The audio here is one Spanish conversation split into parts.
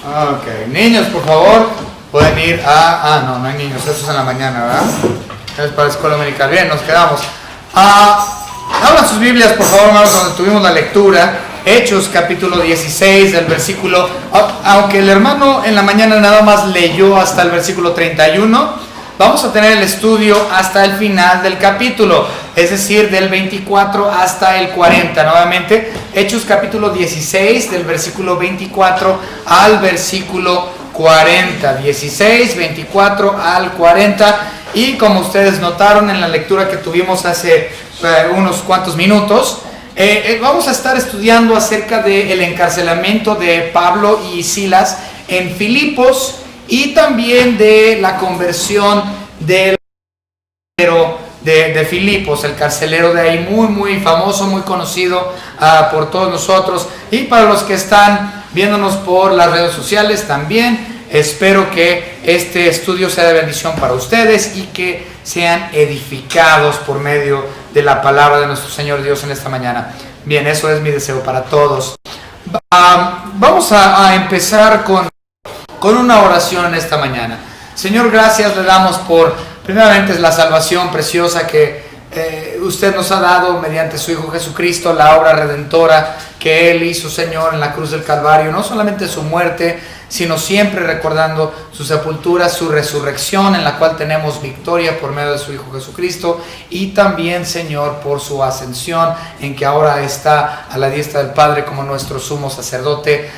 Ok, niños, por favor, pueden ir a... no hay niños, eso es en la mañana, ¿verdad? Es para la escuela dominical. Bien, nos quedamos. Abran sus Biblias, por favor, hermanos, donde tuvimos la lectura. Hechos, capítulo 16, del versículo... Aunque el hermano en la mañana nada más leyó hasta el versículo 31, vamos a tener el estudio hasta el final del capítulo, es decir, del 24 hasta el 40. Nuevamente, Hechos capítulo 16, del versículo 24 al versículo 40. 16, 24 al 40. Y como ustedes notaron en la lectura que tuvimos hace unos cuantos minutos, vamos a estar estudiando acerca del encarcelamiento de Pablo y Silas en Filipos, y también de la conversión del carcelero de Filipos, el carcelero de ahí, muy famoso, muy conocido por todos nosotros, y para los que están viéndonos por las redes sociales también. Espero que este estudio sea de bendición para ustedes y que sean edificados por medio de la palabra de nuestro Señor Dios en esta mañana. Bien, eso es mi deseo para todos. Vamos a empezar con una oración en esta mañana. Señor, gracias le damos por, primeramente, la salvación preciosa que usted nos ha dado mediante su Hijo Jesucristo, la obra redentora que Él hizo, Señor, en la cruz del Calvario. No solamente su muerte, sino siempre recordando su sepultura, su resurrección, en la cual tenemos victoria por medio de su Hijo Jesucristo, y también, Señor, por su ascensión, en que ahora está a la diestra del Padre como nuestro sumo sacerdote,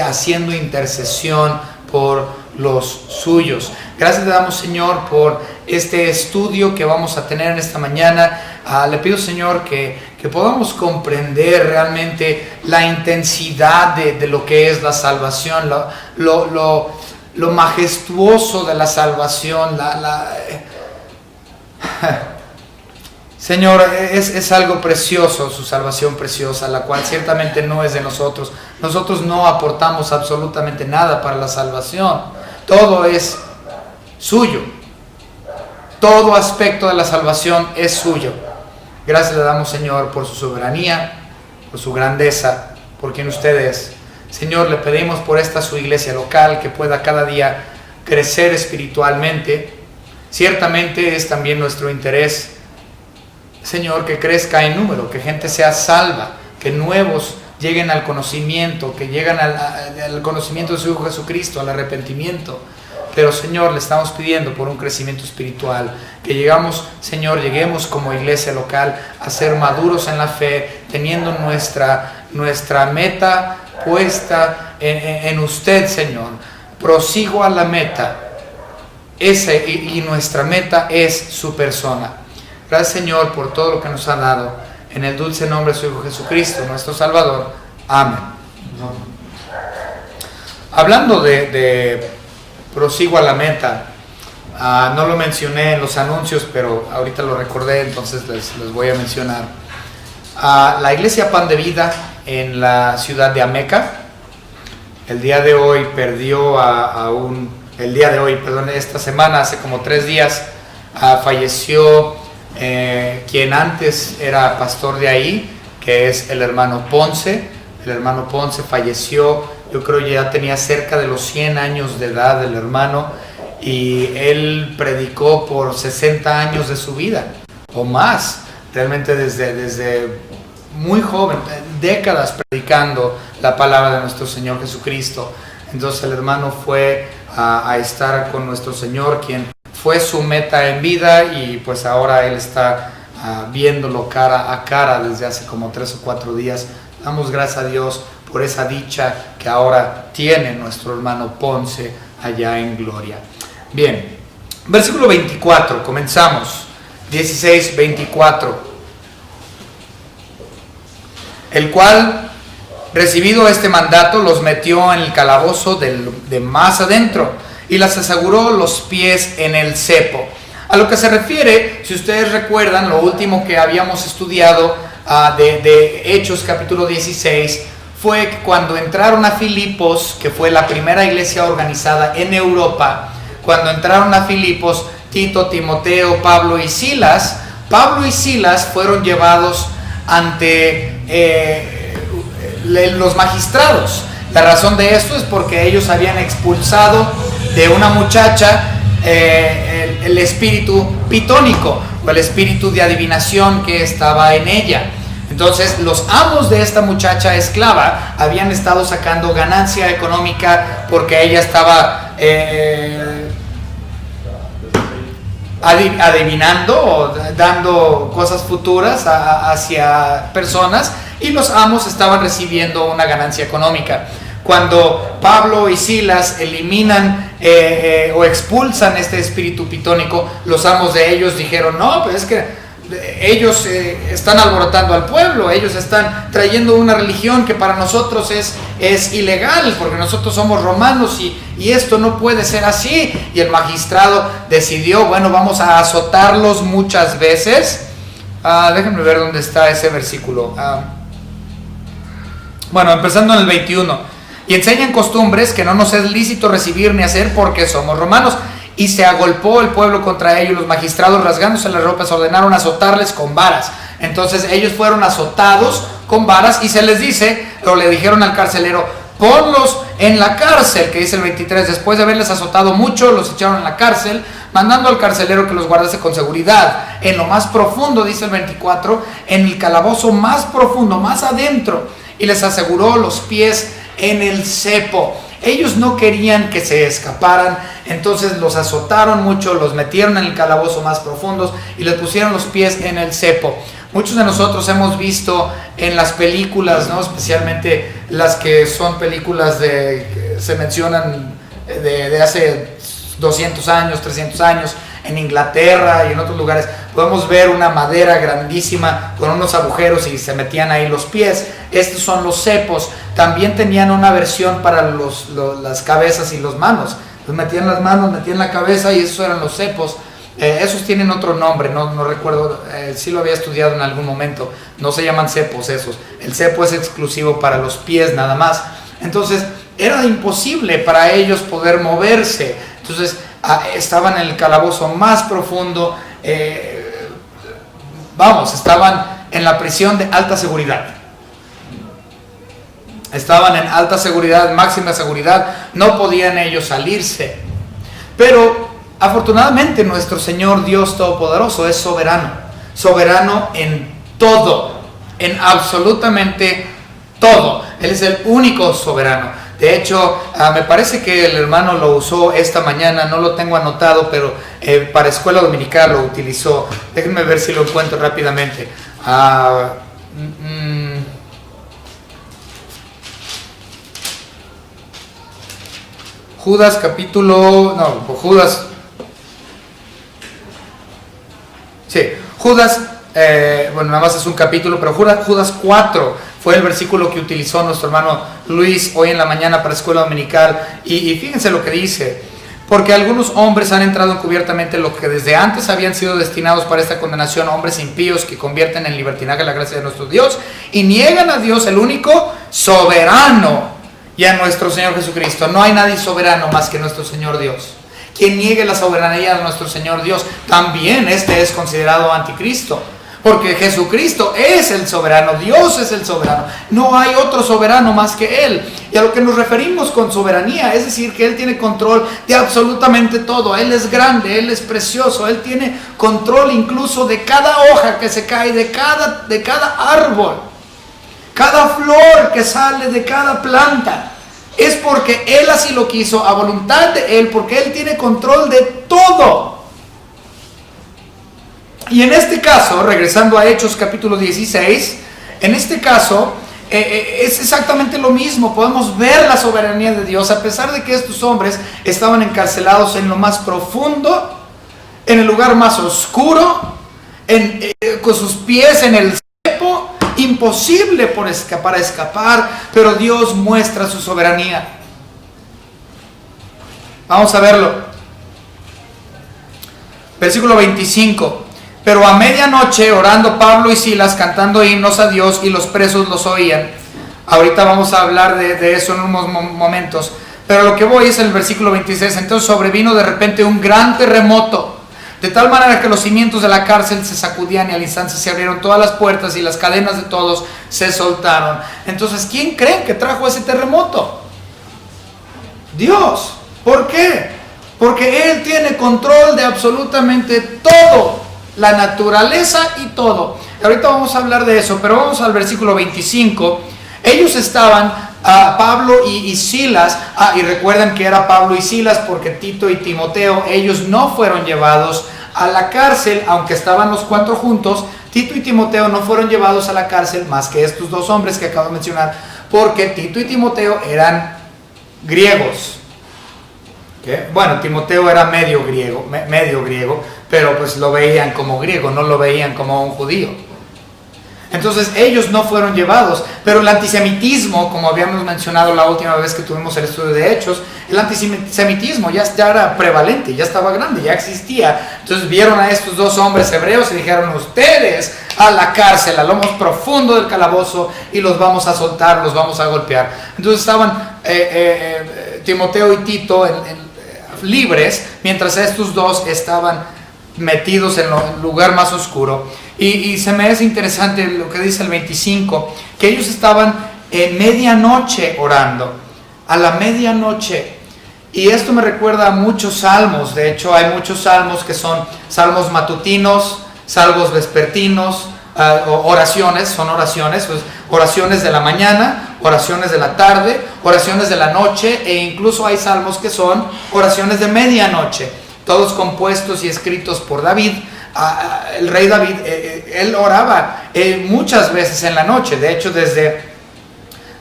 haciendo intercesión por los suyos. Gracias le damos, Señor, por este estudio que vamos a tener en esta mañana. Le pido, Señor, que podamos comprender realmente la intensidad de lo que es la salvación, lo majestuoso de la salvación. Señor, es algo precioso, su salvación preciosa, la cual ciertamente no es de nosotros. Nosotros no aportamos absolutamente nada para la salvación. Todo es suyo. Todo aspecto de la salvación es suyo. Gracias le damos, Señor, por su soberanía, por su grandeza, por quien usted es. Señor, le pedimos por esta su iglesia local, que pueda cada día crecer espiritualmente. Ciertamente es también nuestro interés, Señor, que crezca en número, que gente sea salva, que nuevos lleguen al conocimiento, que lleguen al conocimiento de su Hijo Jesucristo, al arrepentimiento. Pero, Señor, le estamos pidiendo por un crecimiento espiritual, que lleguemos como iglesia local a ser maduros en la fe, teniendo nuestra meta puesta en usted, Señor. Prosigo a la meta, y nuestra meta es su persona. Gracias, Señor, por todo lo que nos ha dado. En el dulce nombre de su Hijo Jesucristo, nuestro Salvador. Amén. Hablando de prosigo a la meta, no lo mencioné en los anuncios, pero ahorita lo recordé, entonces les voy a mencionar. La iglesia Pan de Vida en la ciudad de Ameca, el día de hoy perdió esta semana, hace como 3 días, falleció quien antes era pastor de ahí, que es el hermano Ponce. El hermano Ponce falleció, yo creo ya tenía cerca de los 100 años de edad el hermano, y él predicó por 60 años de su vida, o más, realmente desde muy joven, décadas predicando la palabra de nuestro Señor Jesucristo. Entonces el hermano fue a estar con nuestro Señor, quien fue su meta en vida, y pues ahora él está viéndolo cara a cara desde hace como 3 o 4 días. Damos gracias a Dios por esa dicha que ahora tiene nuestro hermano Ponce allá en gloria. Bien, versículo 24, comenzamos. 16, 24. El cual, recibido este mandato, los metió en el calabozo de más adentro, y les aseguró los pies en el cepo. A lo que se refiere, si ustedes recuerdan, lo último que habíamos estudiado de Hechos capítulo 16, fue que cuando entraron a Filipos, que fue la primera iglesia organizada en Europa, cuando entraron a Filipos, Tito, Timoteo, Pablo y Silas fueron llevados ante los magistrados. La razón de esto es porque ellos habían expulsado de una muchacha el espíritu pitónico, o el espíritu de adivinación que estaba en ella. Entonces los amos de esta muchacha esclava habían estado sacando ganancia económica porque ella estaba adivinando o dando cosas futuras hacia personas, y los amos estaban recibiendo una ganancia económica. Cuando Pablo y Silas eliminan o expulsan este espíritu pitónico, los amos de ellos dijeron: no, pues es que ellos están alborotando al pueblo, ellos están trayendo una religión que para nosotros es ilegal, porque nosotros somos romanos y esto no puede ser así. Y el magistrado decidió: bueno, vamos a azotarlos muchas veces. Déjenme ver dónde está ese versículo. Bueno, empezando en el 21. Y enseñan costumbres que no nos es lícito recibir ni hacer porque somos romanos. Y se agolpó el pueblo contra ellos. Los magistrados, rasgándose las ropas, ordenaron azotarles con varas. Entonces ellos fueron azotados con varas, y se les dice, o le dijeron al carcelero: ponlos en la cárcel, que dice el 23. Después de haberles azotado mucho, los echaron en la cárcel, mandando al carcelero que los guardase con seguridad en lo más profundo, dice el 24, en el calabozo más profundo, más adentro, y les aseguró los pies en el cepo. Ellos no querían que se escaparan, entonces los azotaron mucho, los metieron en el calabozo más profundo y les pusieron los pies en el cepo. Muchos de nosotros hemos visto en las películas, ¿no?, especialmente las que son películas se mencionan de hace 200 años, 300 años, en Inglaterra y en otros lugares, podemos ver una madera grandísima con unos agujeros y se metían ahí los pies. Estos son los cepos. También tenían una versión para las cabezas y las manos. Pues metían las manos, metían la cabeza, y esos eran los cepos. Esos tienen otro nombre, no recuerdo, sí lo había estudiado en algún momento. No se llaman cepos esos. El cepo es exclusivo para los pies nada más. Entonces era imposible para ellos poder moverse. Entonces estaban en el calabozo más profundo, estaban en la prisión de alta seguridad. Estaban en alta seguridad, máxima seguridad, no podían ellos salirse. Pero afortunadamente nuestro Señor Dios Todopoderoso es soberano, soberano en todo, en absolutamente todo. Él es el único soberano. De hecho, me parece que el hermano lo usó esta mañana, no lo tengo anotado, pero para escuela dominical lo utilizó. Déjenme ver si lo encuentro rápidamente. Judas nada más es un capítulo, pero Judas 4 fue el versículo que utilizó nuestro hermano Luis hoy en la mañana para escuela dominical. Y fíjense lo que dice: porque algunos hombres han entrado encubiertamente lo que desde antes habían sido destinados para esta condenación, hombres impíos que convierten en libertinaje la gracia de nuestro Dios y niegan a Dios, el único soberano, y a nuestro Señor Jesucristo. No hay nadie soberano más que nuestro Señor Dios. Quien niegue la soberanía de nuestro Señor Dios, también este es considerado anticristo. Porque Jesucristo es el soberano, Dios es el soberano. No hay otro soberano más que Él. Y a lo que nos referimos con soberanía, es decir, que Él tiene control de absolutamente todo. Él es grande, Él es precioso, Él tiene control incluso de cada hoja que se cae, de cada árbol, cada flor que sale de cada planta. Es porque Él así lo quiso, a voluntad de Él, porque Él tiene control de todo. Y en este caso, regresando a Hechos capítulo 16, en este caso es exactamente lo mismo. Podemos ver la soberanía de Dios, a pesar de que estos hombres estaban encarcelados en lo más profundo, en el lugar más oscuro, con sus pies en el cepo, imposible para escapar, pero Dios muestra su soberanía. Vamos a verlo. Versículo 25. Pero a medianoche, orando Pablo y Silas, cantando himnos a Dios, y los presos los oían. Ahorita vamos a hablar de eso en unos momentos. Pero lo que voy es el versículo 26. Entonces sobrevino de repente un gran terremoto, de tal manera que los cimientos de la cárcel se sacudían, y al instante se abrieron todas las puertas y las cadenas de todos se soltaron. Entonces, ¿quién creen que trajo ese terremoto? Dios. ¿Por qué? Porque Él tiene control de absolutamente todo, la naturaleza y todo. Ahorita vamos a hablar de eso, pero vamos al versículo 25. Ellos estaban, Pablo y Silas, y recuerden que era Pablo y Silas porque Tito y Timoteo, ellos no fueron llevados a la cárcel, aunque estaban los cuatro juntos. Tito y Timoteo no fueron llevados a la cárcel más que estos dos hombres que acabo de mencionar, porque Tito y Timoteo eran griegos. ¿Qué? Bueno, Timoteo era medio griego, pero pues lo veían como griego, no lo veían como un judío. Entonces ellos no fueron llevados, pero el antisemitismo, como habíamos mencionado la última vez que tuvimos el estudio de Hechos, el antisemitismo ya era prevalente, ya estaba grande, ya existía. Entonces vieron a estos dos hombres hebreos y dijeron: ustedes a la cárcel, a lo más profundo del calabozo, y los vamos a soltar, los vamos a golpear. Entonces estaban Timoteo y Tito libres, mientras estos dos estaban metidos en el lugar más oscuro. Y se me es interesante lo que dice el 25, que ellos estaban en medianoche orando, a la medianoche. Y esto me recuerda a muchos salmos. De hecho, hay muchos salmos que son salmos matutinos, salmos vespertinos, oraciones, son oraciones, pues, oraciones de la mañana, oraciones de la tarde, oraciones de la noche, e incluso hay salmos que son oraciones de medianoche, todos compuestos y escritos por David. El rey David, él oraba muchas veces en la noche. De hecho,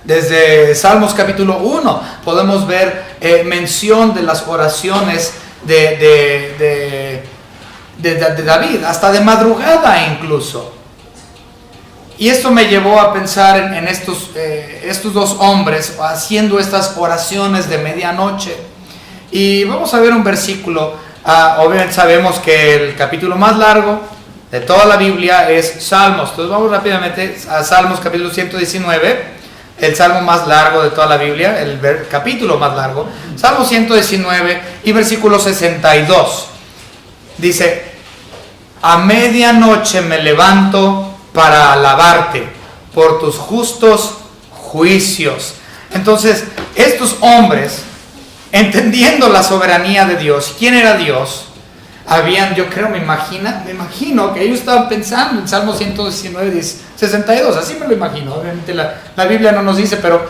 desde Salmos capítulo 1 podemos ver mención de las oraciones de David, hasta de madrugada incluso. Y esto me llevó a pensar en estos dos hombres haciendo estas oraciones de medianoche. Y vamos a ver un versículo. Obviamente sabemos que el capítulo más largo de toda la Biblia es Salmos. Entonces vamos rápidamente a Salmos capítulo 119, el salmo más largo de toda la Biblia, el capítulo más largo. Salmo 119 y versículo 62. Dice: a medianoche me levanto para alabarte por tus justos juicios. Entonces, estos hombres, entendiendo la soberanía de Dios, quién era Dios, me imagino que ellos estaban pensando en Salmo 119, 62, así me lo imagino. Obviamente la Biblia no nos dice, pero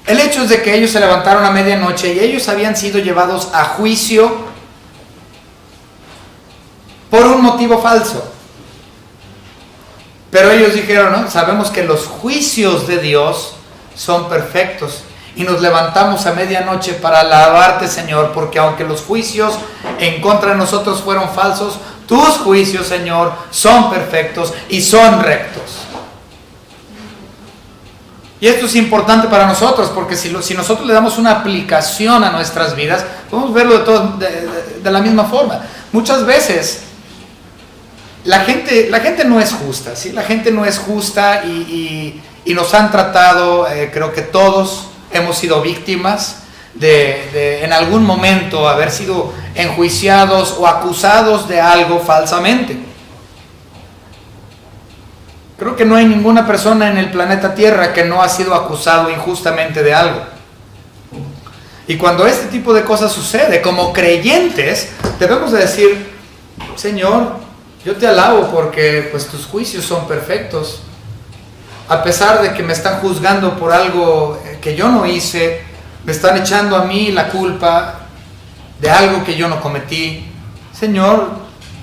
el hecho es de que ellos se levantaron a medianoche y ellos habían sido llevados a juicio por un motivo falso. Pero ellos dijeron: ¿no? Sabemos que los juicios de Dios son perfectos, y nos levantamos a medianoche para alabarte, Señor, porque aunque los juicios en contra de nosotros fueron falsos, tus juicios, Señor, son perfectos y son rectos. Y esto es importante para nosotros, porque si nosotros le damos una aplicación a nuestras vidas, podemos verlo de la misma forma. Muchas veces la gente no es justa, ¿sí? La gente no es justa y nos han tratado, creo que todos hemos sido víctimas de en algún momento haber sido enjuiciados o acusados de algo falsamente. Creo que no hay ninguna persona en el planeta Tierra que no ha sido acusado injustamente de algo. Y cuando este tipo de cosas sucede, como creyentes, debemos de decir: Señor, yo te alabo porque pues tus juicios son perfectos. A pesar de que me están juzgando por algo que yo no hice, me están echando a mí la culpa de algo que yo no cometí. Señor,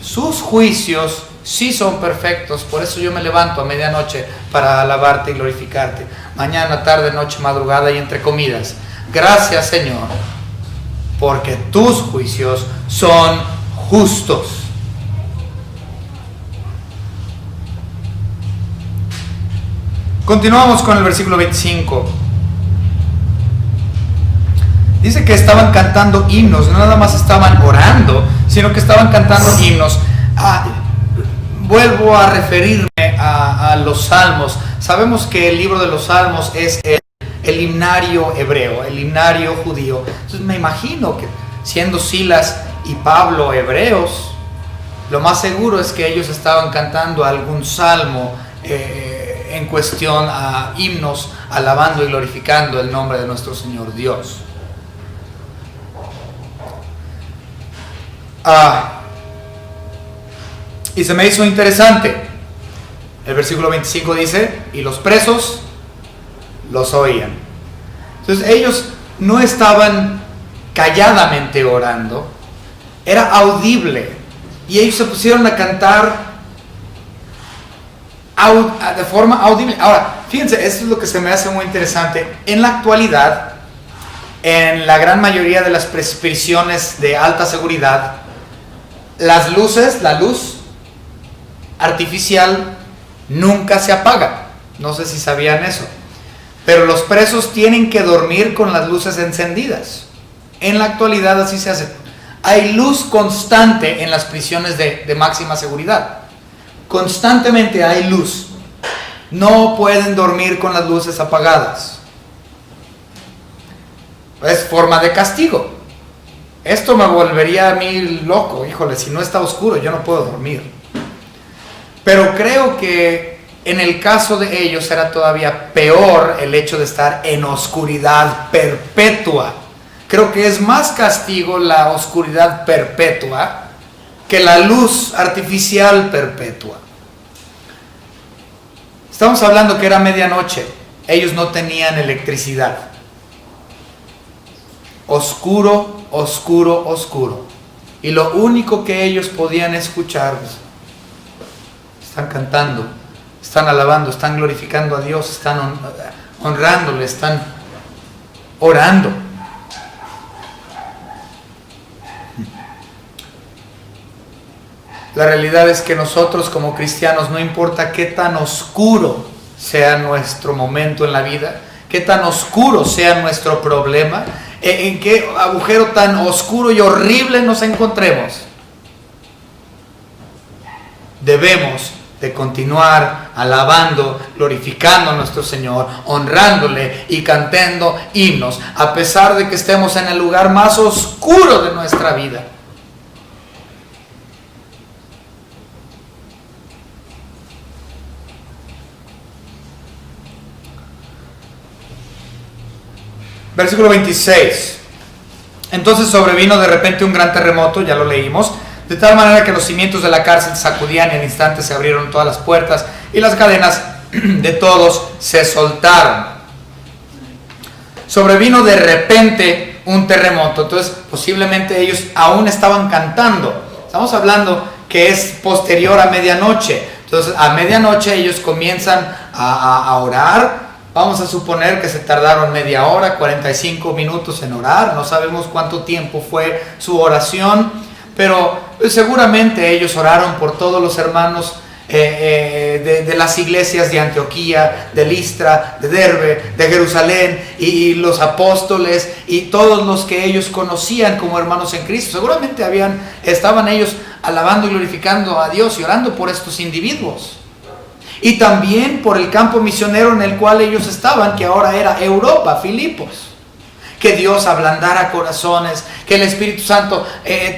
sus juicios sí son perfectos, por eso yo me levanto a medianoche para alabarte y glorificarte. Mañana, tarde, noche, madrugada y entre comidas. Gracias, Señor, porque tus juicios son justos. Continuamos con el versículo 25. Dice que estaban cantando himnos, no nada más estaban orando, sino que estaban cantando himnos. Vuelvo a referirme a los salmos. Sabemos que el libro de los salmos es el himnario hebreo, el himnario judío. Entonces me imagino que siendo Silas y Pablo hebreos, lo más seguro es que ellos estaban cantando algún salmo en cuestión a himnos, alabando y glorificando el nombre de nuestro Señor Dios. Y se me hizo interesante. El versículo 25 dice, y los presos los oían. Entonces ellos no estaban calladamente orando, era audible. Y ellos se pusieron a cantar de forma audible. Ahora, fíjense, esto es lo que se me hace muy interesante. En la actualidad, en la gran mayoría de las prisiones de alta seguridad, la luz artificial nunca se apaga. No sé si sabían eso. Pero los presos tienen que dormir con las luces encendidas. En la actualidad así se hace. Hay luz constante en las prisiones de máxima seguridad. Constantemente hay luz. No pueden dormir con las luces apagadas. Es forma de castigo. Esto me volvería a mí loco. Híjole, si no está oscuro yo no puedo dormir. Pero creo que en el caso de ellos era todavía peor el hecho de estar en oscuridad perpetua. Creo que es más castigo la oscuridad perpetua que la luz artificial perpetua. Estamos hablando que era medianoche. Ellos no tenían electricidad. Oscuro, oscuro, oscuro. Y lo único que ellos podían escuchar, están cantando, están alabando, están glorificando a Dios, están honrándole, están orando. La realidad es que nosotros como cristianos, no importa qué tan oscuro sea nuestro momento en la vida, qué tan oscuro sea nuestro problema, en qué agujero tan oscuro y horrible nos encontremos, debemos de continuar alabando, glorificando a nuestro Señor, honrándole y cantando himnos, a pesar de que estemos en el lugar más oscuro de nuestra vida. Versículo 26. Entonces sobrevino de repente un gran terremoto, ya lo leímos, de tal manera que los cimientos de la cárcel sacudían y al instante se abrieron todas las puertas y las cadenas de todos se soltaron. Sobrevino de repente un terremoto, entonces posiblemente ellos aún estaban cantando. Estamos hablando que es posterior a medianoche. Entonces a medianoche ellos comienzan a orar. Vamos a suponer que se tardaron media hora, 45 minutos en orar. No sabemos cuánto tiempo fue su oración, pero seguramente ellos oraron por todos los hermanos de las iglesias de Antioquía, de Listra, de Derbe, de Jerusalén, y los apóstoles y todos los que ellos conocían como hermanos en Cristo. Seguramente estaban ellos alabando y glorificando a Dios y orando por estos individuos. Y también por el campo misionero en el cual ellos estaban, que ahora era Europa, Filipos. Que Dios ablandara corazones, que el Espíritu Santo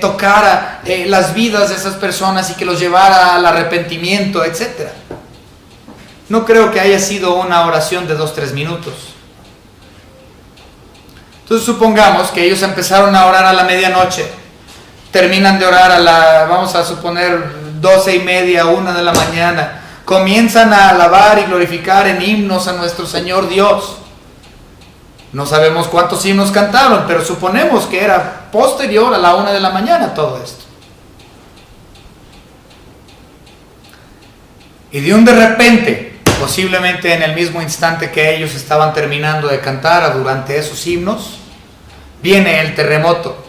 tocara las vidas de esas personas y que los llevara al arrepentimiento, etc. No creo que haya sido una oración de 2-3 minutos. Entonces supongamos que ellos empezaron a orar a la medianoche, terminan de orar vamos a suponer 12:30, 1 de la mañana. Comienzan a alabar y glorificar en himnos a nuestro Señor Dios. No sabemos cuántos himnos cantaron, pero suponemos que era posterior a la 1 de la mañana todo esto. Y de un de repente, posiblemente en el mismo instante que ellos estaban terminando de cantar durante esos himnos, viene el terremoto.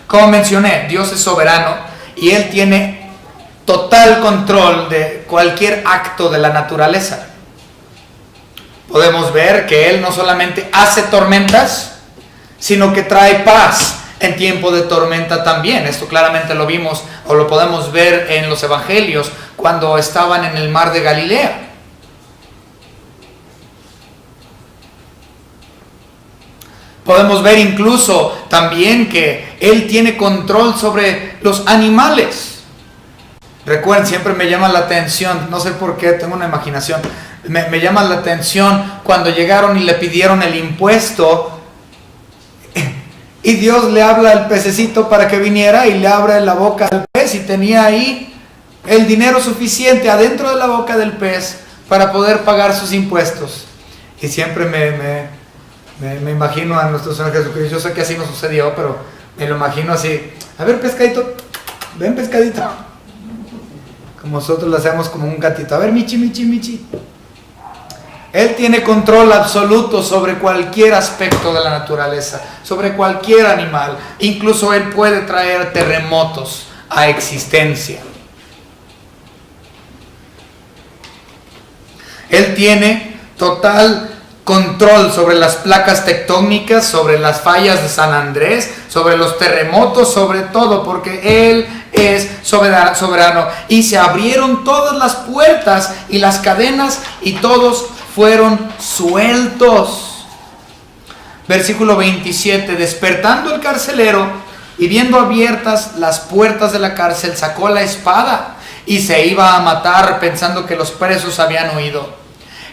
Como mencioné, Dios es soberano y Él tiene total control de cualquier acto de la naturaleza. Podemos ver que Él no solamente hace tormentas, sino que trae paz en tiempo de tormenta también. Esto claramente lo vimos o lo podemos ver en los evangelios cuando estaban en el mar de Galilea. Podemos ver incluso también que Él tiene control sobre los animales. Recuerden, siempre me llama la atención, no sé por qué, tengo una imaginación, me llama la atención cuando llegaron y le pidieron el impuesto Y Dios le habla al pececito para que viniera y le abre la boca al pez, y tenía ahí el dinero suficiente adentro de la boca del pez para poder pagar sus impuestos. Y siempre me imagino a nuestro Señor Jesucristo. Yo sé que así no sucedió, pero me lo imagino así: a ver, pescadito, ven, pescadito. Como nosotros lo hacemos como un gatito: a ver, Michi, Michi, Michi. Él tiene control absoluto sobre cualquier aspecto de la naturaleza, sobre cualquier animal. Incluso Él puede traer terremotos a existencia. Él tiene total control sobre las placas tectónicas, sobre las fallas de San Andrés, sobre los terremotos, sobre todo, porque Él es soberano. Y se abrieron todas las puertas y las cadenas, y todos fueron sueltos. Versículo 27. Despertando el carcelero y viendo abiertas las puertas de la cárcel, sacó la espada y se iba a matar, pensando que los presos habían huido.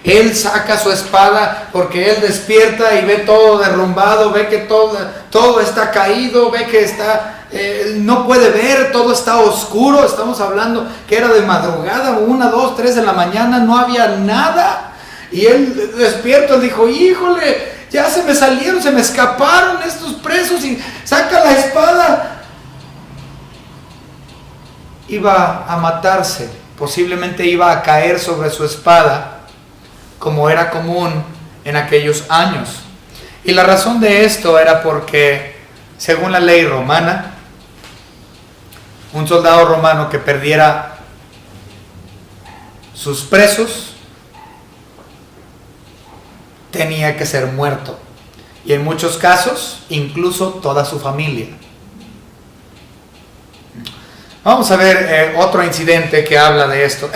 Él saca su espada porque él despierta y ve todo derrumbado, ve que todo está caído, ve que no puede ver, todo está oscuro. Estamos hablando que era de madrugada, 1, 2, 3 de la mañana, no había nada. Y él despierto, él dijo: híjole, ya se me salieron, se me escaparon estos presos, y saca la espada. Iba a matarse, posiblemente iba a caer sobre su espada, como era común en aquellos años. Y la razón de esto era porque, según la ley romana, un soldado romano que perdiera sus presos tenía que ser muerto, y en muchos casos incluso toda su familia. Vamos a ver otro incidente que habla de esto.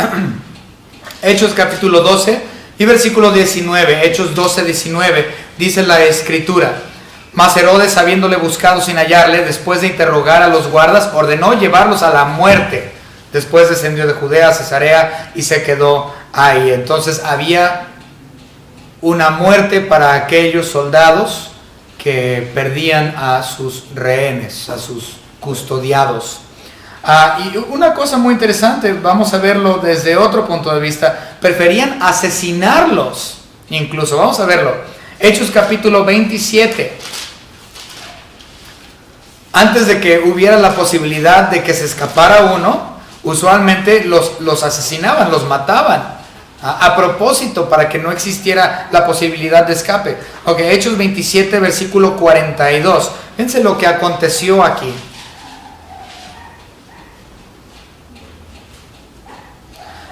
Hechos capítulo 12 y versículo 19. Hechos 12, 19, dice la escritura: mas Herodes, habiéndole buscado sin hallarle, después de interrogar a los guardas, ordenó llevarlos a la muerte. Después descendió de Judea a Cesarea y se quedó ahí. Entonces había una muerte para aquellos soldados que perdían a sus rehenes, a sus custodiados. Y una cosa muy interesante, vamos a verlo desde otro punto de vista: preferían asesinarlos incluso. Vamos a verlo. Hechos capítulo 27. Antes de que hubiera la posibilidad de que se escapara uno, usualmente los asesinaban, los mataban. A propósito, para que no existiera la posibilidad de escape. Ok, Hechos 27, versículo 42. Fíjense lo que aconteció aquí.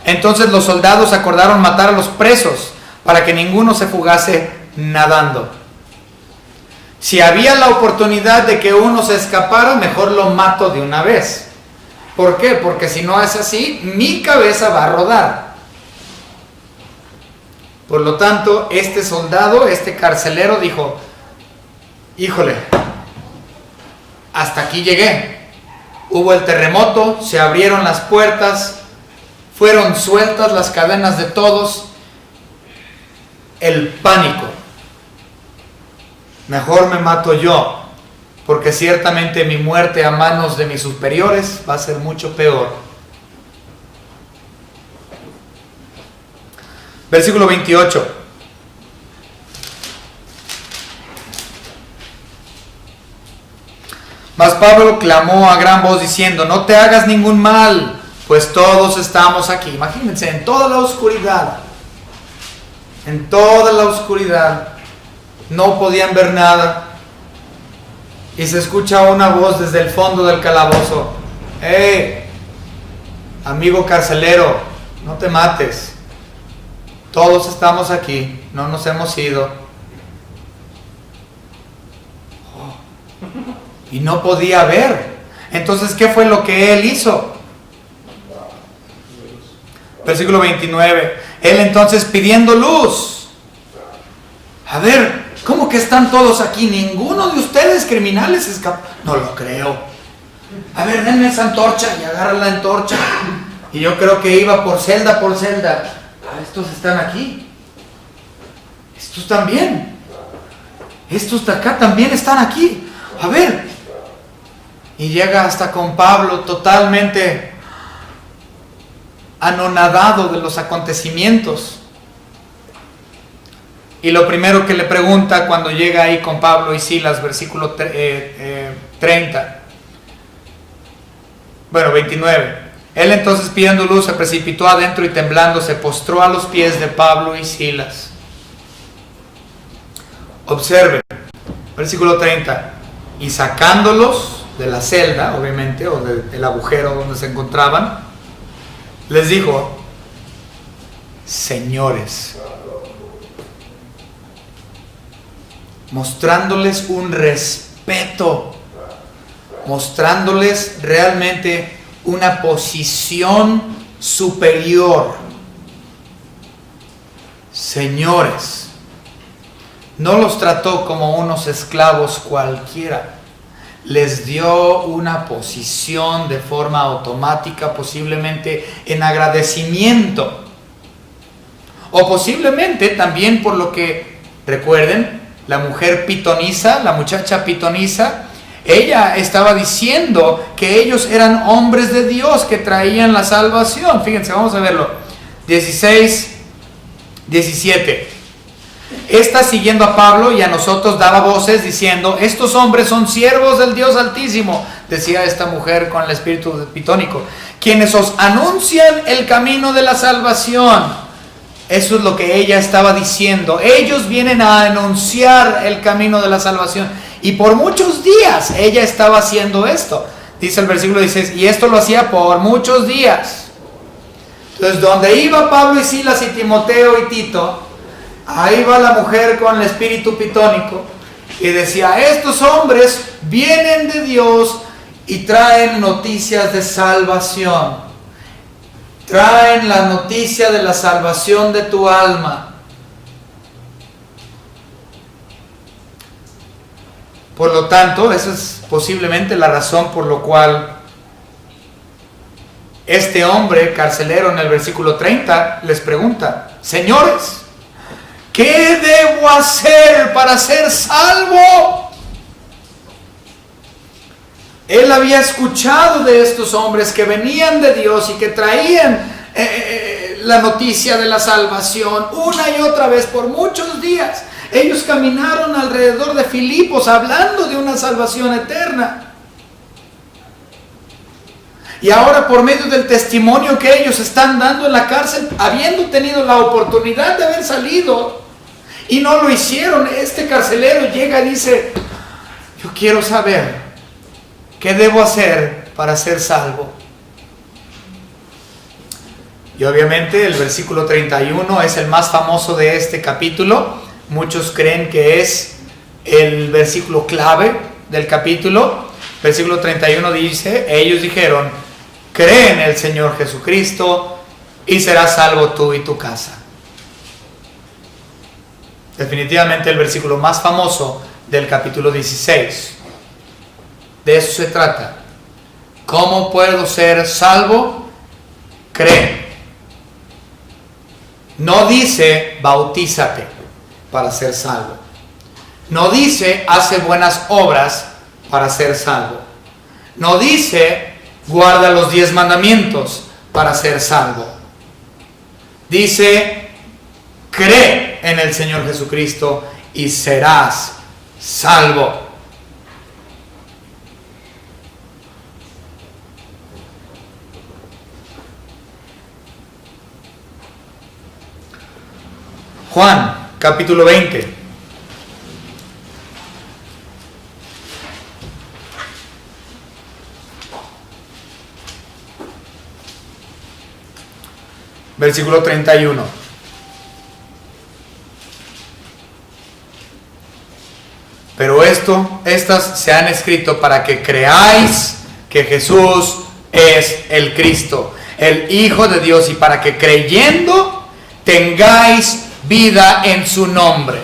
Entonces los soldados acordaron matar a los presos, para que ninguno se fugase nadando. Si había la oportunidad de que uno se escapara, mejor lo mato de una vez. ¿Por qué? Porque si no es así, mi cabeza va a rodar. Por lo tanto, este soldado, este carcelero dijo: híjole, hasta aquí llegué. Hubo el terremoto, se abrieron las puertas, fueron sueltas las cadenas de todos. El pánico. Mejor me mato yo, porque ciertamente mi muerte a manos de mis superiores va a ser mucho peor. Versículo 28. Mas Pablo clamó a gran voz diciendo: no te hagas ningún mal, pues todos estamos aquí. Imagínense, en toda la oscuridad, no podían ver nada, y se escucha una voz desde el fondo del calabozo: ¡hey, amigo carcelero, no te mates! Todos estamos aquí, no nos hemos ido. Y no podía ver. Entonces, ¿qué fue lo que él hizo? Versículo 29. Él entonces, pidiendo luz: a ver, ¿cómo que están todos aquí? ¿Ninguno de ustedes criminales escapó? No lo creo. A ver, denme esa antorcha, y agarra la antorcha. Y yo creo que iba por celda por celda. Estos están aquí, estos también, estos de acá también están aquí. A ver. Y llega hasta con Pablo totalmente anonadado de los acontecimientos. Y lo primero que le pregunta cuando llega ahí con Pablo y Silas, versículo 30. Bueno, 29. Él entonces, pidiendo luz, se precipitó adentro y temblando se postró a los pies de Pablo y Silas. Observe, versículo 30. Y sacándolos de la celda, obviamente, o del agujero donde se encontraban, les dijo: señores, mostrándoles un respeto, mostrándoles realmente una posición superior. Señores, no los trató como unos esclavos cualquiera, les dio una posición de forma automática, posiblemente en agradecimiento, o posiblemente también por lo que, recuerden, la mujer pitonisa, la muchacha pitonisa, ella estaba diciendo que ellos eran hombres de Dios que traían la salvación. Fíjense, vamos a verlo. 16, 17. Esta, siguiendo a Pablo y a nosotros, daba voces diciendo: estos hombres son siervos del Dios Altísimo, decía esta mujer con el espíritu pitónico, quienes os anuncian el camino de la salvación. Eso es lo que ella estaba diciendo. Ellos vienen a anunciar el camino de la salvación. Y por muchos días ella estaba haciendo esto. Dice el versículo 16, y esto lo hacía por muchos días. Entonces, donde iba Pablo y Silas y Timoteo y Tito, ahí va la mujer con el espíritu pitónico y decía: estos hombres vienen de Dios y traen noticias de salvación. Traen la noticia de la salvación de tu alma. Por lo tanto, esa es posiblemente la razón por la cual este hombre carcelero en el versículo 30 les pregunta: señores, ¿qué debo hacer para ser salvo? Él había escuchado de estos hombres que venían de Dios y que traían la noticia de la salvación una y otra vez por muchos días. Ellos caminaron alrededor de Filipos hablando de una salvación eterna. Y ahora, por medio del testimonio que ellos están dando en la cárcel, habiendo tenido la oportunidad de haber salido y no lo hicieron, este carcelero llega y dice: yo quiero saber ¿qué debo hacer para ser salvo? Y obviamente el versículo 31 es el más famoso de este capítulo. Muchos creen que es el versículo clave del capítulo. Versículo 31 dice: ellos dijeron: cree en el Señor Jesucristo y serás salvo tú y tu casa. Definitivamente el versículo más famoso del capítulo 16. De eso se trata. ¿Cómo puedo ser salvo? Cree. No dice bautízate para ser salvo. No dice hace buenas obras para ser salvo. No dice guarda los 10 mandamientos para ser salvo. Dice cree en el Señor Jesucristo y serás salvo. Juan, capítulo 20. Versículo 31. Pero estas se han escrito para que creáis que Jesús es el Cristo, el Hijo de Dios, y para que creyendo tengáis vida en su nombre.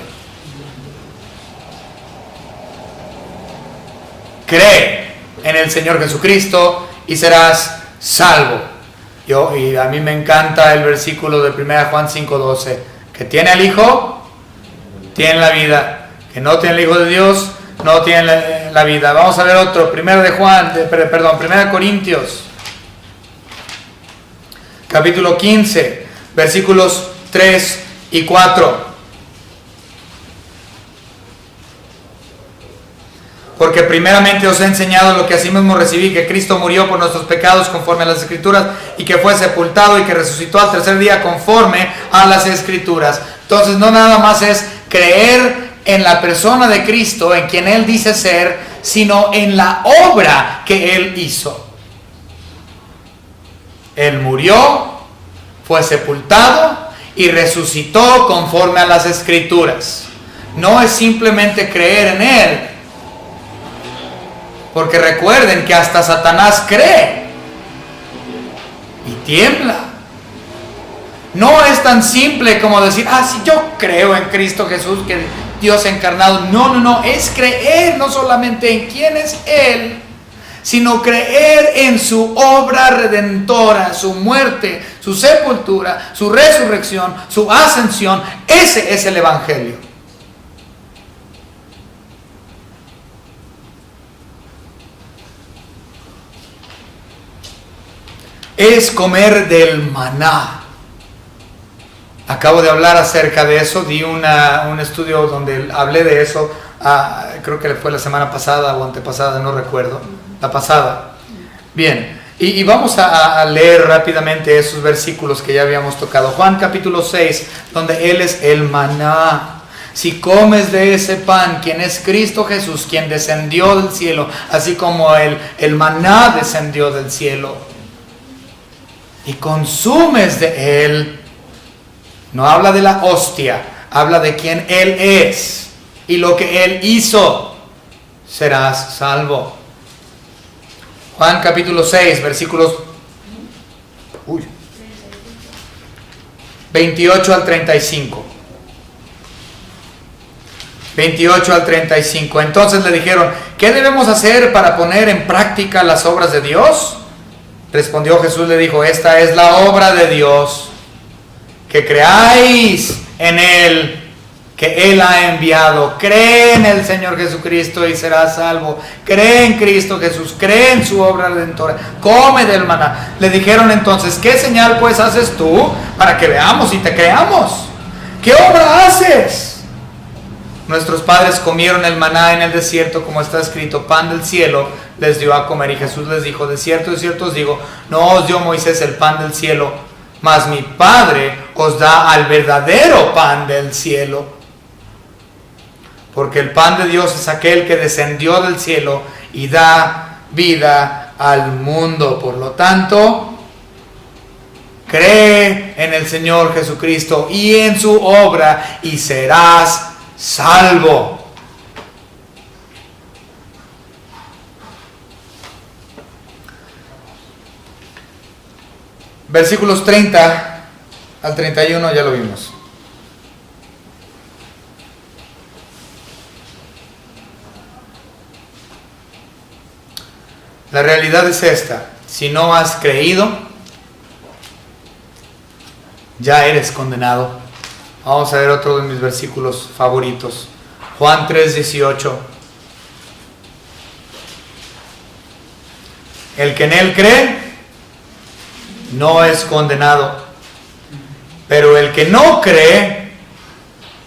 Cree en el Señor Jesucristo y serás salvo. Y a mí me encanta el versículo de 1 Juan 5:12, que tiene al Hijo, tiene la vida. Que no tiene el Hijo de Dios, no tiene la vida. Vamos a ver otro, 1 Corintios, capítulo 15, versículos 3 y 4. Porque primeramente os he enseñado lo que asimismo recibí, que Cristo murió por nuestros pecados conforme a las Escrituras, y que fue sepultado y que resucitó al tercer día conforme a las Escrituras. Entonces no nada más es creer en la persona de Cristo, en quien Él dice ser, sino en la obra que Él hizo. Él murió, fue sepultado y resucitó conforme a las Escrituras. No es simplemente creer en Él, porque recuerden que hasta Satanás cree y tiembla. No es tan simple como decir, si yo creo en Cristo Jesús, que Dios encarnado. No, es creer no solamente en quién es Él, sino creer en su obra redentora, su muerte, su sepultura, su resurrección, su ascensión. Ese es el Evangelio. Es comer del maná. Acabo de hablar acerca de eso, di un estudio donde hablé de eso, creo que fue la semana pasada o antepasada, no recuerdo, la pasada. Bien, y vamos a leer rápidamente esos versículos que ya habíamos tocado. Juan capítulo 6, donde Él es el maná. Si comes de ese pan, quien es Cristo Jesús, quien descendió del cielo, así como el maná descendió del cielo, y consumes de Él, no habla de la hostia, habla de quien Él es y lo que Él hizo, serás salvo. Juan capítulo 6, versículos 28 al 35. 28 al 35. Entonces le dijeron, ¿qué debemos hacer para poner en práctica las obras de Dios? Respondió Jesús, le dijo, esta es la obra de Dios, que creáis en Él, que Él ha enviado. Cree en el Señor Jesucristo y serás salvo. Cree en Cristo Jesús, cree en su obra redentora, come del maná. Le dijeron entonces, ¿qué señal pues haces tú para que veamos y te creamos? ¿Qué obra haces? Nuestros padres comieron el maná en el desierto, como está escrito, pan del cielo les dio a comer. Y Jesús les dijo, de cierto os digo, no os dio Moisés el pan del cielo, mas mi Padre os da al verdadero pan del cielo. Porque el pan de Dios es aquel que descendió del cielo y da vida al mundo. Por lo tanto, cree en el Señor Jesucristo y en su obra y serás salvo. Versículos 30 al 31 ya lo vimos. La realidad es esta: si no has creído, ya eres condenado. Vamos a ver otro de mis versículos favoritos. Juan 3:18. El que en Él cree no es condenado, pero el que no cree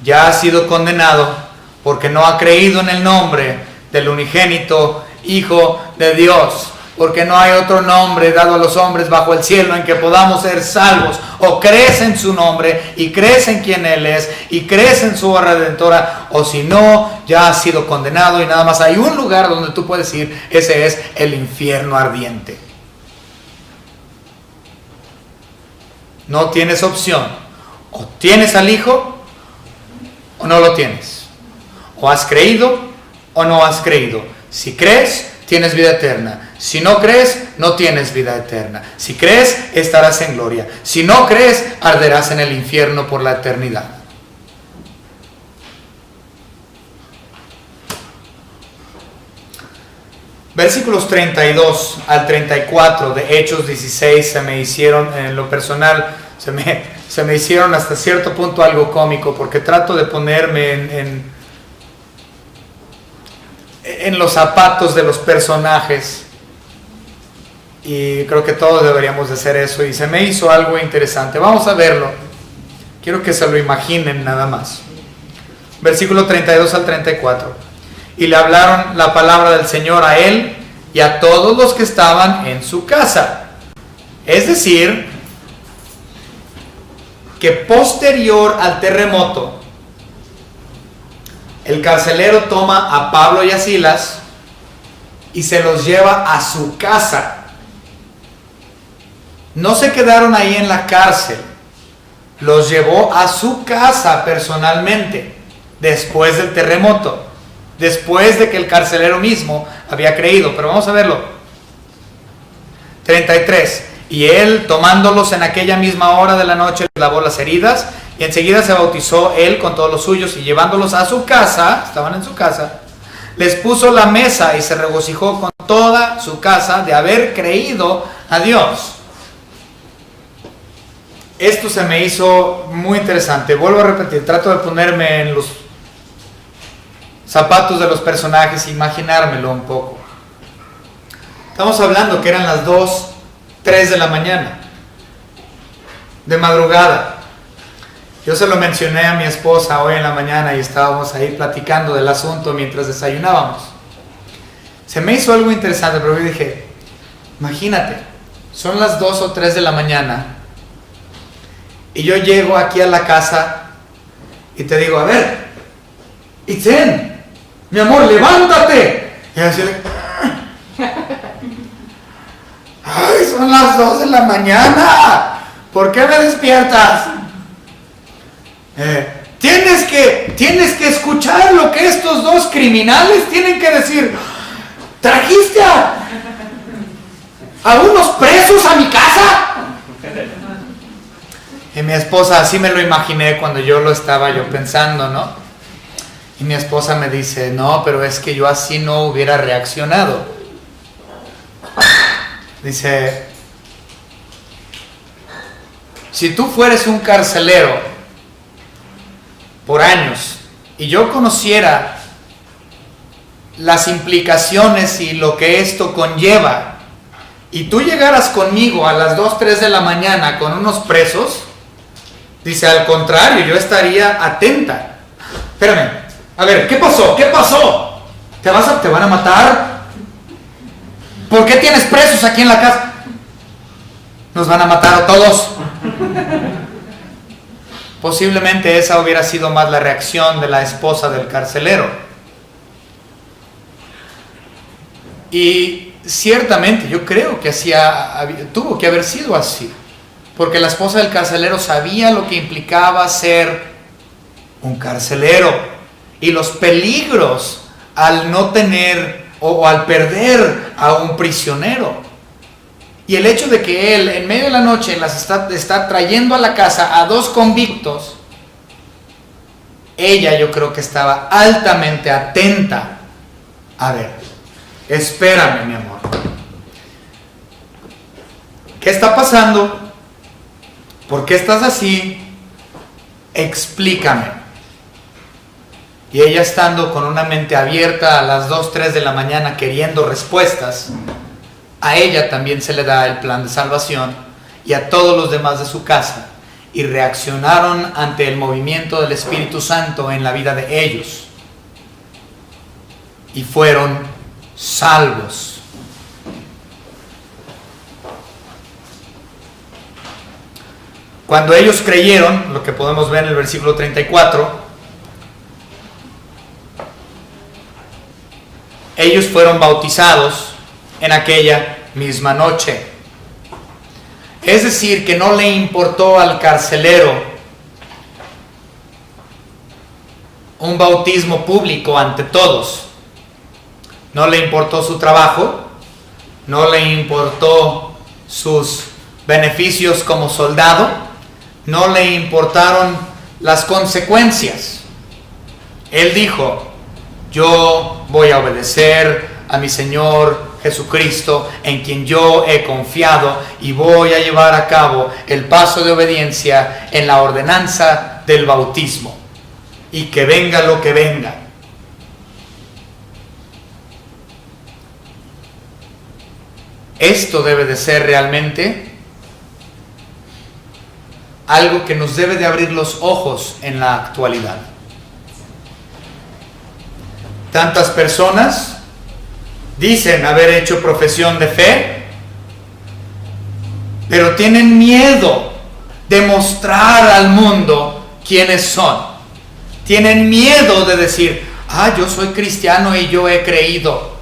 ya ha sido condenado, porque no ha creído en el nombre del unigénito Hijo de Dios. Porque no hay otro nombre dado a los hombres bajo el cielo en que podamos ser salvos. O crees en su nombre y crees en quien Él es y crees en su obra redentora, o si no, ya has sido condenado. Y nada más hay un lugar donde tú puedes ir, ese es el infierno ardiente. No tienes opción: o tienes al Hijo o no lo tienes, o has creído o no has creído. Si crees, tienes vida eterna. Si no crees, no tienes vida eterna. Si crees, estarás en gloria. Si no crees, arderás en el infierno por la eternidad. Versículos 32 al 34 de Hechos 16 se me hicieron, en lo personal, se me hicieron hasta cierto punto algo cómico, porque trato de ponerme en los zapatos de los personajes. Y creo que todos deberíamos de hacer eso. Y se me hizo algo interesante. Vamos a verlo. Quiero que se lo imaginen nada más. Versículo 32 al 34. Y le hablaron la palabra del Señor a él y a todos los que estaban en su casa. Es decir, que posterior al terremoto, el carcelero toma a Pablo y a Silas y se los lleva a su casa. No se quedaron ahí en la cárcel, los llevó a su casa personalmente, después del terremoto, después de que el carcelero mismo había creído. Pero vamos a verlo. 33. Y él, tomándolos en aquella misma hora de la noche, les lavó las heridas, y enseguida se bautizó él con todos los suyos, y llevándolos a su casa, estaban en su casa, les puso la mesa y se regocijó con toda su casa de haber creído a Dios. Esto se me hizo muy interesante. Vuelvo a repetir, trato de ponerme en los zapatos de los personajes, imaginármelo un poco. Estamos hablando que eran las 2, 3 de la mañana, de madrugada. Yo se lo mencioné a mi esposa hoy en la mañana y estábamos ahí platicando del asunto mientras desayunábamos. Se me hizo algo interesante, pero yo dije, imagínate, son las 2 o 3 de la mañana y yo llego aquí a la casa y te digo, a ver, Itzen, mi amor, levántate. Y así, ay, son las 2 de la mañana, ¿por qué me despiertas? Tienes que escuchar lo que estos dos criminales tienen que decir. ¿Trajiste a unos presos a mi casa? Y mi esposa, así me lo imaginé cuando yo lo estaba pensando, ¿no? Y mi esposa me dice, no, pero es que yo así no hubiera reaccionado. Dice, si tú fueres un carcelero por años y yo conociera las implicaciones y lo que esto conlleva, y tú llegaras conmigo a las 2, 3 de la mañana con unos presos, dice, al contrario, yo estaría atenta. Espérame, a ver, ¿qué pasó? ¿Qué pasó? ¿Te van a matar? ¿Por qué tienes presos aquí en la casa? Nos van a matar a todos. Posiblemente esa hubiera sido más la reacción de la esposa del carcelero. Y ciertamente yo creo que tuvo que haber sido así, porque la esposa del carcelero sabía lo que implicaba ser un carcelero y los peligros al no tener o al perder a un prisionero. Y el hecho de que él en medio de la noche las está trayendo a la casa a 2 convictos, ella yo creo que estaba altamente atenta. A ver, espérame, mi amor, ¿qué está pasando? ¿Por qué estás así? Explícame. Y ella, estando con una mente abierta a las 2, 3 de la mañana queriendo respuestas, a ella también se le da el plan de salvación y a todos los demás de su casa, y reaccionaron ante el movimiento del Espíritu Santo en la vida de ellos y fueron salvos. Cuando ellos creyeron, lo que podemos ver en el versículo 34, ellos fueron bautizados en aquella misma noche. Es decir, que no le importó al carcelero un bautismo público ante todos. No le importó su trabajo, no le importó sus beneficios como soldado, no le importaron las consecuencias. Él dijo, yo voy a obedecer a mi Señor Jesucristo, en quien yo he confiado, y voy a llevar a cabo el paso de obediencia en la ordenanza del bautismo, y que venga lo que venga. Esto debe de ser realmente algo que nos debe de abrir los ojos en la actualidad. Tantas personas dicen haber hecho profesión de fe, pero tienen miedo de mostrar al mundo quiénes son. Tienen miedo de decir, yo soy cristiano y yo he creído.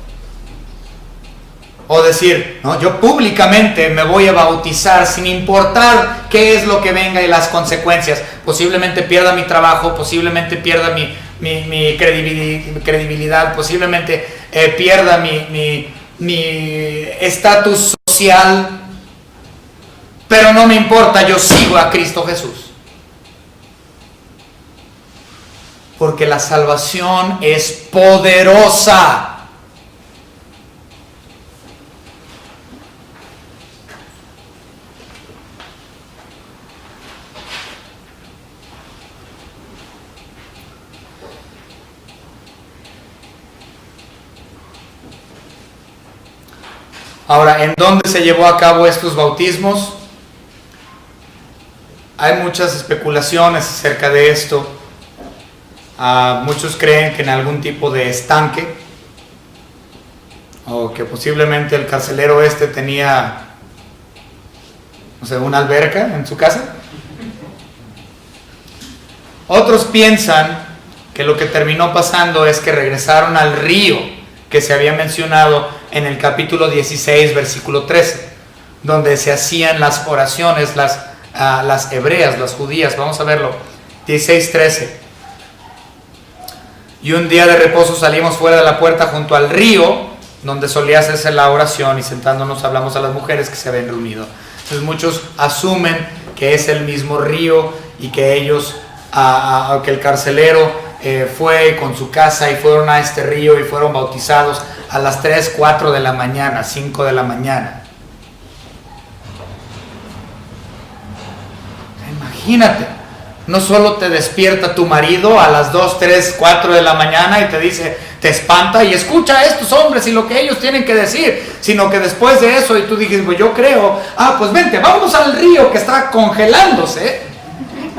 O decir, no, yo públicamente me voy a bautizar sin importar qué es lo que venga y las consecuencias. Posiblemente pierda mi trabajo, posiblemente pierda mi credibilidad, posiblemente pierda mi estatus social, pero no me importa, yo sigo a Cristo Jesús. Porque la salvación es poderosa. Ahora, ¿en dónde se llevó a cabo estos bautismos? Hay muchas especulaciones acerca de esto. Muchos creen que en algún tipo de estanque, o que posiblemente el carcelero tenía, no sé, una alberca en su casa. Otros piensan que lo que terminó pasando es que regresaron al río que se había mencionado en el capítulo 16, versículo 13, donde se hacían las oraciones, las hebreas, las judías. Vamos a verlo, 16:13. Y un día de reposo salimos fuera de la puerta junto al río, donde solía hacerse la oración, y sentándonos hablamos a las mujeres que se habían reunido. Entonces muchos asumen que es el mismo río y que ellos, que el carcelero fue con su casa y fueron a este río y fueron bautizados a las 3, 4 de la mañana, 5 de la mañana. Imagínate, no solo te despierta tu marido a las 2, 3, 4 de la mañana y te dice, te espanta y escucha a estos hombres y lo que ellos tienen que decir, sino que después de eso y tú dices, pues yo creo, pues vente, vamos al río que está congelándose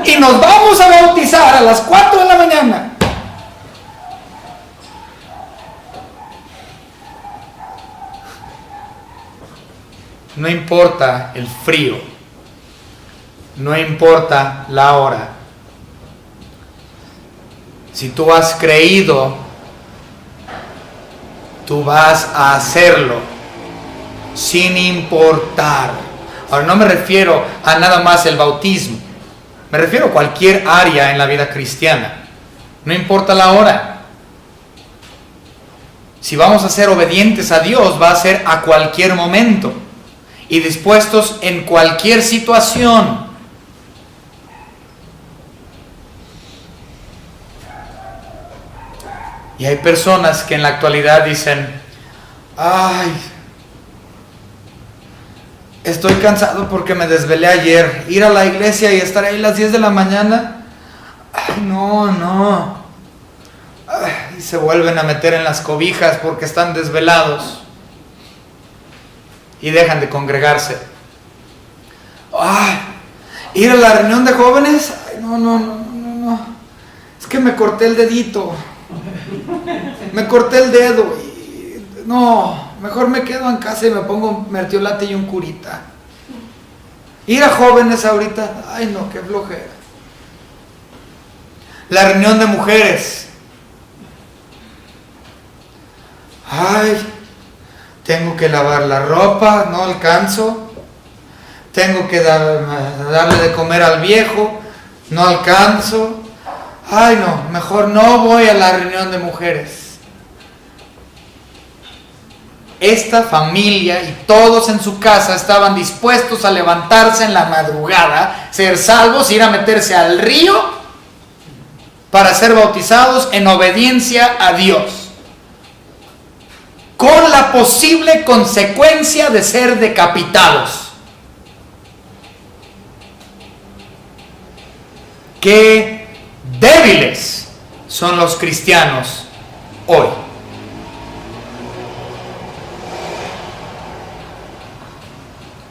y nos vamos a bautizar a las 4 de la mañana. No importa el frío, no importa la hora. Si tú has creído, tú vas a hacerlo sin importar. Ahora, no me refiero a nada más el bautismo, me refiero a cualquier área en la vida cristiana. No importa la hora. Si vamos a ser obedientes a Dios, va a ser a cualquier momento y dispuestos en cualquier situación. Y hay personas que en la actualidad dicen, estoy cansado porque me desvelé ayer, ir a la iglesia y estar ahí a las 10 de la mañana, no. Y se vuelven a meter en las cobijas porque están desvelados y dejan de congregarse. Ir a la reunión de jóvenes, no, es que me corté el dedito, me corté el dedo y no, mejor me quedo en casa y me pongo mertiolate y un curita. Ir a jóvenes ahorita, no, qué flojera. La reunión de mujeres, tengo que lavar la ropa, no alcanzo. Tengo que darle de comer al viejo, no alcanzo. No, mejor no voy a la reunión de mujeres. Esta familia y todos en su casa estaban dispuestos a levantarse en la madrugada, ser salvos, ir a meterse al río para ser bautizados en obediencia a Dios, con la posible consecuencia de ser decapitados. Qué débiles son los cristianos hoy.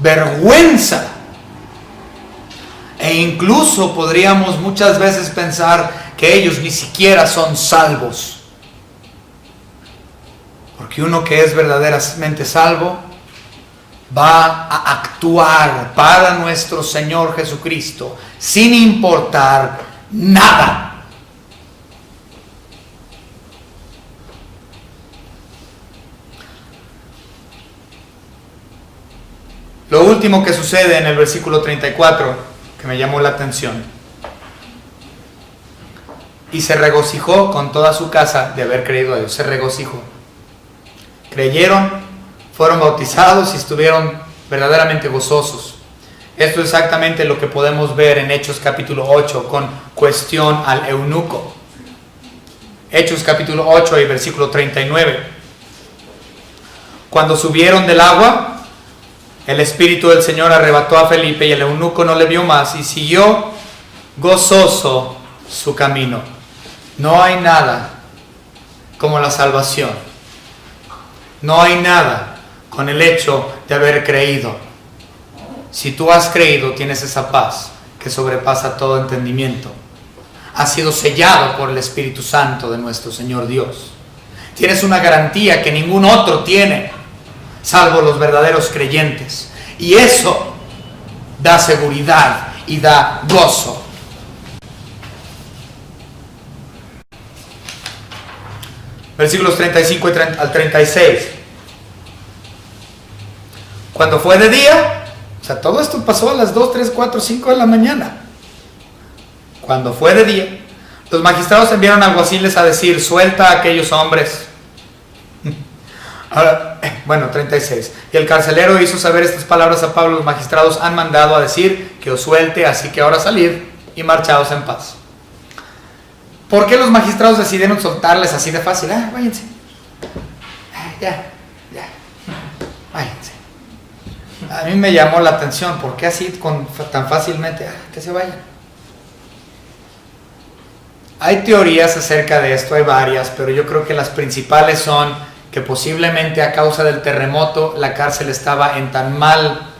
vergüenza. E incluso podríamos muchas veces pensar que ellos ni siquiera son salvos. Porque uno que es verdaderamente salvo va a actuar para nuestro Señor Jesucristo sin importar nada. Lo último que sucede en el versículo 34, que me llamó la atención. Y se regocijó con toda su casa de haber creído a Dios. Se regocijó. Creyeron, fueron bautizados y estuvieron verdaderamente gozosos. Esto es exactamente lo que podemos ver en Hechos capítulo 8 con cuestión al eunuco. Hechos capítulo 8 y versículo 39. Cuando subieron del agua, el Espíritu del Señor arrebató a Felipe y el eunuco no le vio más y siguió gozoso su camino. No hay nada como la salvación. No hay nada con el hecho de haber creído. Si tú has creído, tienes esa paz que sobrepasa todo entendimiento. Has sido sellado por el Espíritu Santo de nuestro Señor Dios. Tienes una garantía que ningún otro tiene, salvo los verdaderos creyentes. Y eso da seguridad y da gozo. Versículos 35 al 36. Cuando fue de día, o sea, todo esto pasó a las 2, 3, 4, 5 de la mañana. Cuando fue de día, los magistrados enviaron alguaciles a decir: suelta a aquellos hombres. Ahora, 36. Y el carcelero hizo saber estas palabras a Pablo: los magistrados han mandado a decir que os suelte, así que ahora salid y marchaos en paz. ¿Por qué los magistrados decidieron soltarles así de fácil? Váyanse. Ya. Váyanse. A mí me llamó la atención, ¿por qué así tan fácilmente? Que se vayan. Hay teorías acerca de esto, hay varias, pero yo creo que las principales son que posiblemente a causa del terremoto la cárcel estaba en tan mal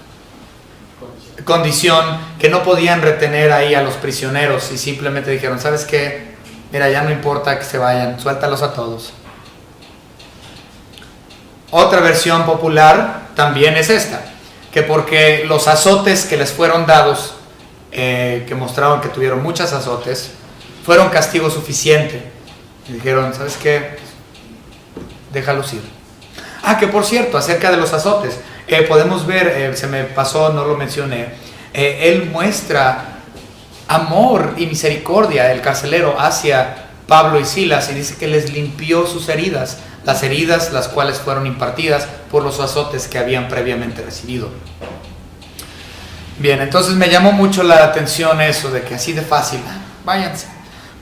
condición que no podían retener ahí a los prisioneros y simplemente dijeron: ¿sabes qué? Mira, ya no importa que se vayan, suéltalos a todos. Otra versión popular también es esta, que porque los azotes que les fueron dados, que mostraron que tuvieron muchos azotes, fueron castigo suficiente. Y dijeron: ¿sabes qué? Déjalos ir. Que por cierto, acerca de los azotes, podemos ver, se me pasó, no lo mencioné, él muestra amor y misericordia, el carcelero, hacia Pablo y Silas, y dice que les limpió sus heridas, las cuales fueron impartidas por los azotes que habían previamente recibido. Bien, entonces me llamó mucho la atención eso de que así de fácil, váyanse.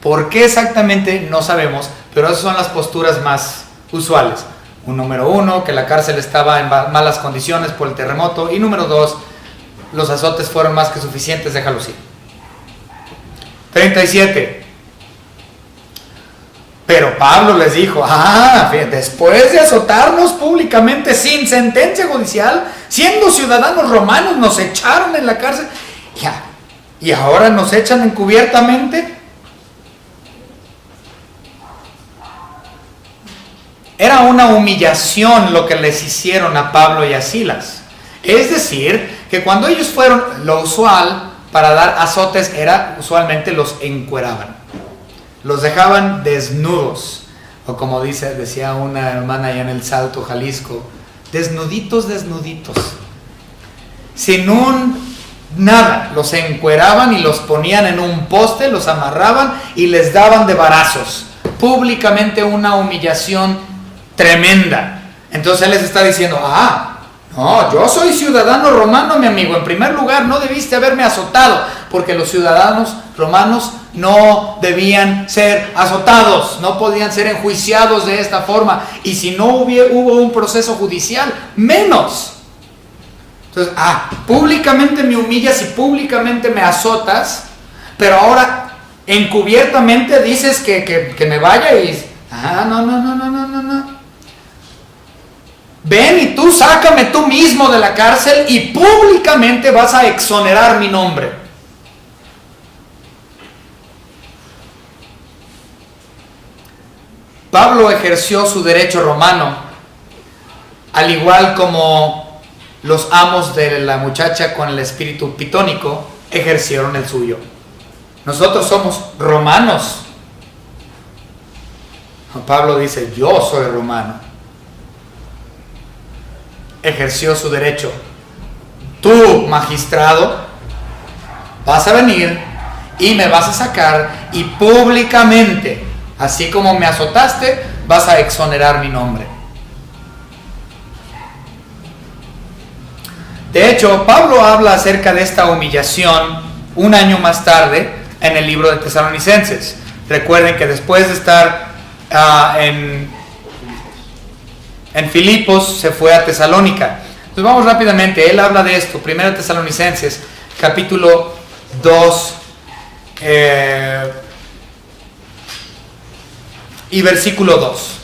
¿Por qué exactamente? No sabemos, pero esas son las posturas más usuales. Número 1, que la cárcel estaba en malas condiciones por el terremoto, y número 2, los azotes fueron más que suficientes, déjalos ir. 37. Pero Pablo les dijo: después de azotarnos públicamente sin sentencia judicial, siendo ciudadanos romanos, nos echaron en la cárcel, y ahora nos echan encubiertamente. Era una humillación lo que les hicieron a Pablo y a Silas. Es decir, que cuando ellos fueron, lo usual para dar azotes era usualmente los encueraban. Los dejaban desnudos. O como decía una hermana allá en El Salto, Jalisco, desnuditos. Sin nada. Los encueraban y los ponían en un poste, los amarraban y les daban de varazos. Públicamente una humillación tremenda. Entonces él les está diciendo: no, yo soy ciudadano romano, mi amigo. En primer lugar, no debiste haberme azotado, porque los ciudadanos romanos no debían ser azotados, no podían ser enjuiciados de esta forma, y si no hubo un proceso judicial, menos. Entonces, públicamente me humillas y públicamente me azotas, pero ahora encubiertamente dices que me vaya y... no. ven y tú sácame tú mismo de la cárcel y públicamente vas a exonerar mi nombre. Pablo ejerció su derecho romano, al igual como los amos de la muchacha con el espíritu pitónico ejercieron el suyo. Nosotros somos romanos. Pablo dice, yo soy romano. Ejerció su derecho. Tú, magistrado, vas a venir y me vas a sacar y públicamente, así como me azotaste, vas a exonerar mi nombre. De hecho, Pablo habla acerca de esta humillación un año más tarde en el libro de Tesalonicenses. Recuerden que después de estar en Filipos, se fue a Tesalónica. Entonces vamos rápidamente, él habla de esto. 1 Tesalonicenses, capítulo 2, y versículo 2.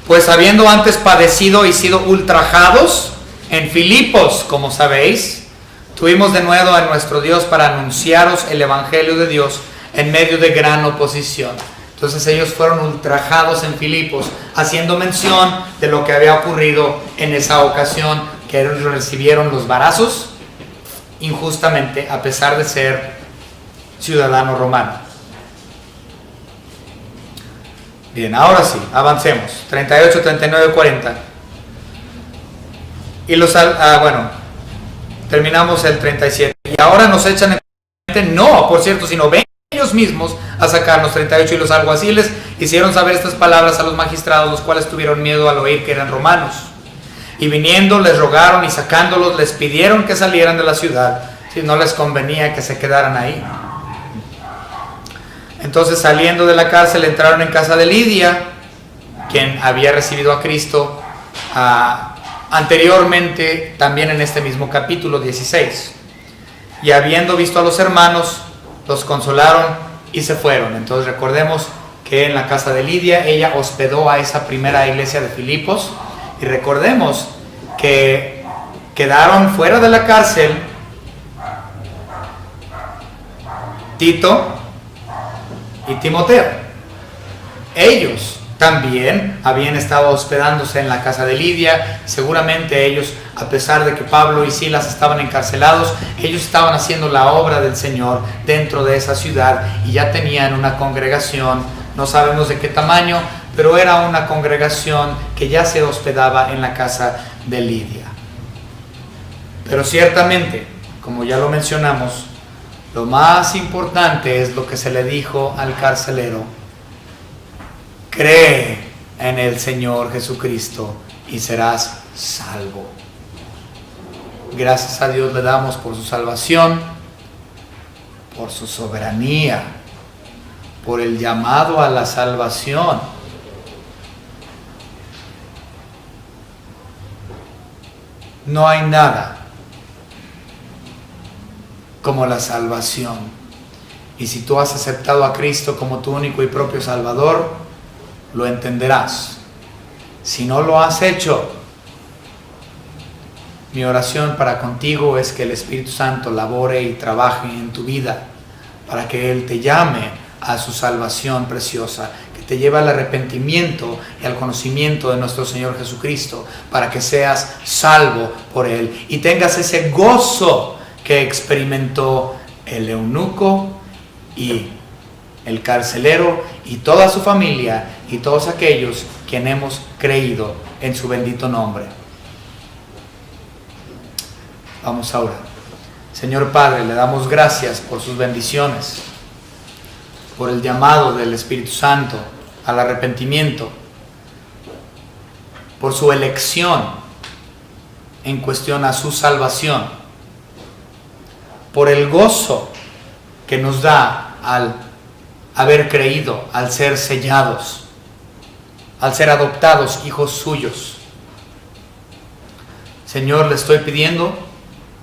Pues habiendo antes padecido y sido ultrajados en Filipos, como sabéis, tuvimos de nuevo a nuestro Dios para anunciaros el evangelio de Dios en medio de gran oposición. Entonces ellos fueron ultrajados en Filipos, haciendo mención de lo que había ocurrido en esa ocasión, que ellos recibieron los varazos injustamente a pesar de ser ciudadano romano. Bien, ahora sí, avancemos. 38, 39, 40. Y terminamos el 37. Y ahora nos echan no, por cierto, sino ven ellos mismos a sacarnos. 38. Y los alguaciles hicieron saber estas palabras a los magistrados, los cuales tuvieron miedo al oír que eran romanos. Y viniendo les rogaron y sacándolos les pidieron que salieran de la ciudad, si no les convenía que se quedaran ahí. Entonces, saliendo de la cárcel, entraron en casa de Lidia, quien había recibido a Cristo anteriormente, también en este mismo capítulo 16. Y habiendo visto a los hermanos, los consolaron y se fueron. Entonces recordemos que en la casa de Lidia, ella hospedó a esa primera iglesia de Filipos. Y recordemos que quedaron fuera de la cárcel Tito y Timoteo. Ellos también habían estado hospedándose en la casa de Lidia. Seguramente ellos, a pesar de que Pablo y Silas estaban encarcelados, ellos estaban haciendo la obra del Señor dentro de esa ciudad y ya tenían una congregación, no sabemos de qué tamaño, pero era una congregación que ya se hospedaba en la casa de Lidia. Pero ciertamente, como ya lo mencionamos, lo más importante es lo que se le dijo al carcelero: cree en el Señor Jesucristo y serás salvo. Gracias a Dios le damos por su salvación, por su soberanía, por el llamado a la salvación. No hay nada como la salvación. Y si tú has aceptado a Cristo como tu único y propio Salvador, lo entenderás. Si no lo has hecho, mi oración para contigo es que el Espíritu Santo labore y trabaje en tu vida para que Él te llame a su salvación preciosa, que te lleve al arrepentimiento y al conocimiento de nuestro Señor Jesucristo, para que seas salvo por Él y tengas ese gozo que experimentó el eunuco y el carcelero y toda su familia y todos aquellos quien hemos creído en su bendito nombre. Vamos ahora. Señor Padre, le damos gracias por sus bendiciones, por el llamado del Espíritu Santo al arrepentimiento, por su elección en cuestión a su salvación, por el gozo que nos da al haber creído, al ser sellados, al ser adoptados hijos suyos. Señor, le estoy pidiendo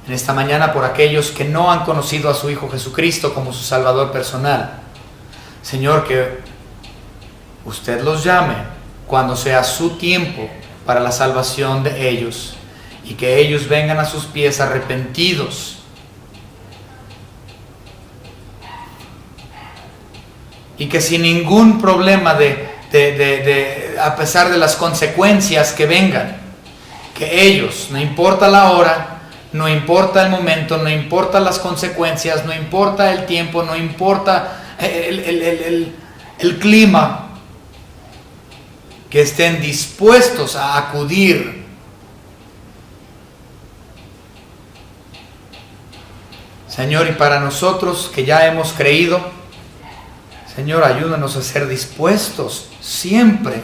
en esta mañana por aquellos que no han conocido a su Hijo Jesucristo como su Salvador personal. Señor, que usted los llame cuando sea su tiempo para la salvación de ellos, y que ellos vengan a sus pies arrepentidos. Y que sin ningún problema a pesar de las consecuencias que vengan, que ellos, no importa la hora, no importa el momento, no importa las consecuencias, no importa el tiempo, no importa el clima, que estén dispuestos a acudir Señor, y para nosotros que ya hemos creído, Señor, ayúdanos a ser dispuestos siempre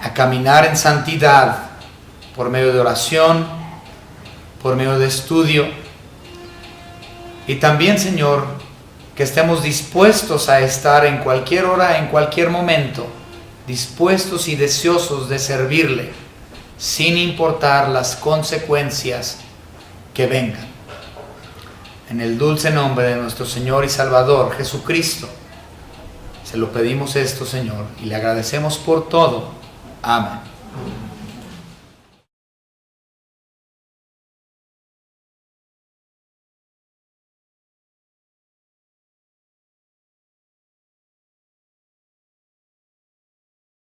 a caminar en santidad por medio de oración, por medio de estudio, y también, Señor, que estemos dispuestos a estar en cualquier hora, en cualquier momento, dispuestos y deseosos de servirle, sin importar las consecuencias que vengan. En el dulce nombre de nuestro Señor y Salvador Jesucristo, se lo pedimos esto, Señor, y le agradecemos por todo. Amén.